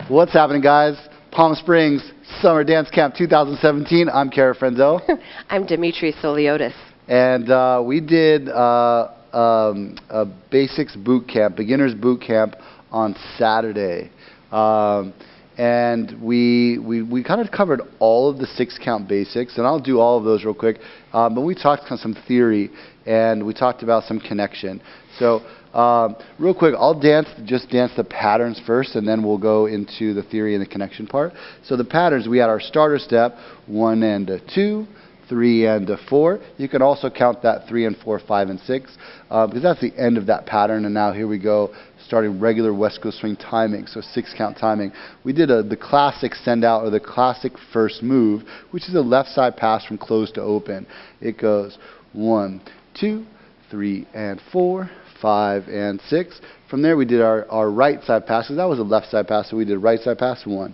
What's happening, guys? Palm Springs Summer Dance Camp 2017. I'm Kara Frenzo. I'm Demetre Soliotis. And we did a basics boot camp, beginners boot camp on Saturday. And we kind of covered all of the 6-count basics, and I'll do all of those real quick. But we talked kind of some theory, and we talked about some connection. So real quick, I'll just dance the patterns first, and then we'll go into the theory and the connection part. So the patterns, we had our starter step, 1 and a 2, 3 and a 4. You can also count that 3 and 4, 5 and 6, because that's the end of that pattern. And now here we go, starting regular West Coast swing timing, so 6-count timing. We did the classic send out, or the classic first move, which is a left side pass from closed to open. It goes 1, 2, 3 and 4, 5 and 6. From there we did our right side pass, because that was a left side pass, so we did right side pass, 1,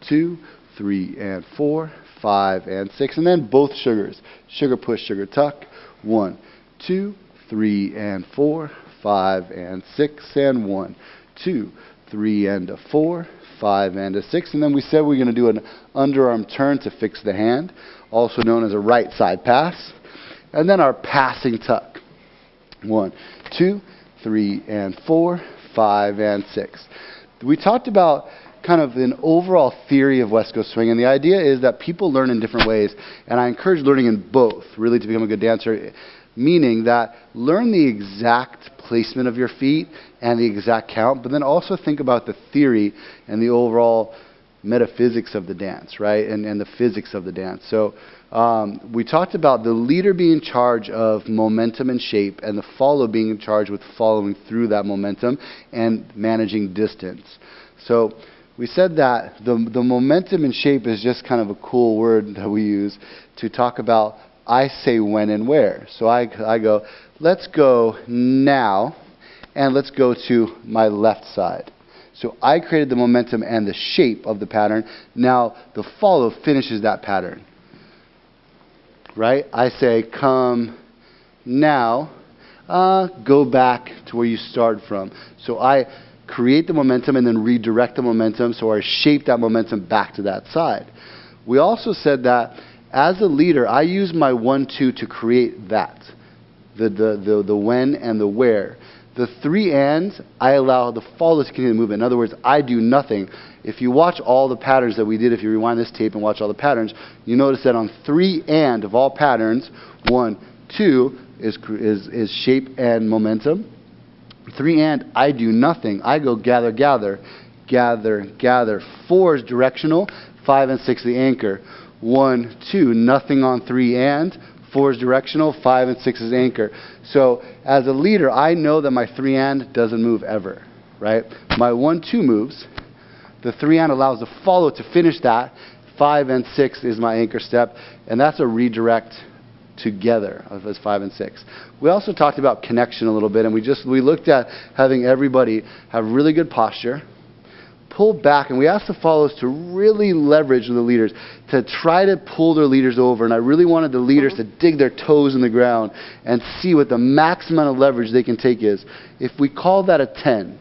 2, 3 and 4, 5 and 6, and then both sugars, sugar push, sugar tuck, 1, 2, 3 and 4, 5 and 6, and 1, 2, 3 and a 4, 5 and a 6, and then we said we're going to do an underarm turn to fix the hand, also known as a right side pass, and then our passing tuck, 1, 2, 3 and 4, 5 and 6. We talked about kind of an overall theory of West Coast swing, and the idea is that people learn in different ways, and I encourage learning in both, really, to become a good dancer, meaning that learn the exact placement of your feet and the exact count, but then also think about the theory and the overall metaphysics of the dance, right, and the physics of the dance. So we talked about the leader being in charge of momentum and shape, and the follow being in charge with following through that momentum and managing distance. So we said that the momentum and shape is just kind of a cool word that we use to talk about I say when and where. So I go, let's go now, and let's go to my left side. So I created the momentum and the shape of the pattern. Now the follow finishes that pattern. Right? I say come now, go back to where you started from. So I create the momentum and then redirect the momentum, so I shape that momentum back to that side. We also said that as a leader, I use my 1, 2 to create that, the when and the where. The 3 and, I allow the follow to continue to move. In other words, I do nothing. If you watch all the patterns that we did, if you rewind this tape and watch all the patterns, you notice that on 3 and of all patterns, 1, 2 is shape and momentum. 3 and, I do nothing. I go gather, gather, gather, gather. 4 is directional, 5 and 6 the anchor. 1, 2, nothing on 3 and. 4 is directional, 5 and 6 is anchor. So as a leader, I know that my 3 and doesn't move ever, right? My 1, 2 moves. The 3 and allows the follow to finish that. 5 and 6 is my anchor step, and that's a redirect together of those 5 and 6. We also talked about connection a little bit, and we looked at having everybody have really good posture, pull back, and we asked the follows to really leverage the leaders, to try to pull their leaders over, and I really wanted the leaders to dig their toes in the ground and see what the max amount of leverage they can take is. If we call that a 10,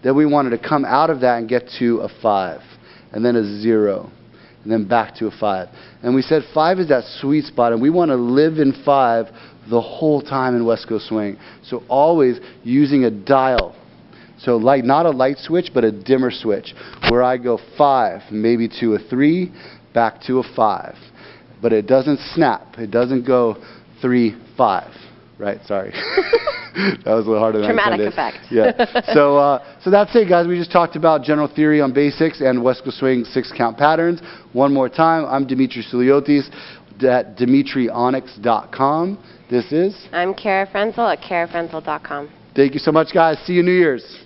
then we wanted to come out of that and get to a 5, and then a 0, and then back to a 5. And we said 5 is that sweet spot, and we want to live in 5 the whole time in West Coast swing. So always using a dial. So not a light switch, but a dimmer switch, where I go 5, maybe to a 3, back to a 5. But it doesn't snap. It doesn't go 3, 5. Right? Sorry. That was a little harder than I intended. Dramatic effect. Yeah. So that's it, guys. We just talked about general theory on basics and West Coast swing 6-count patterns. One more time, I'm Demetre Soliotis at DemetreOnyx.com. This is? I'm Kara Frenzel at KaraFrenzel.com. Thank you so much, guys. See you New Year's.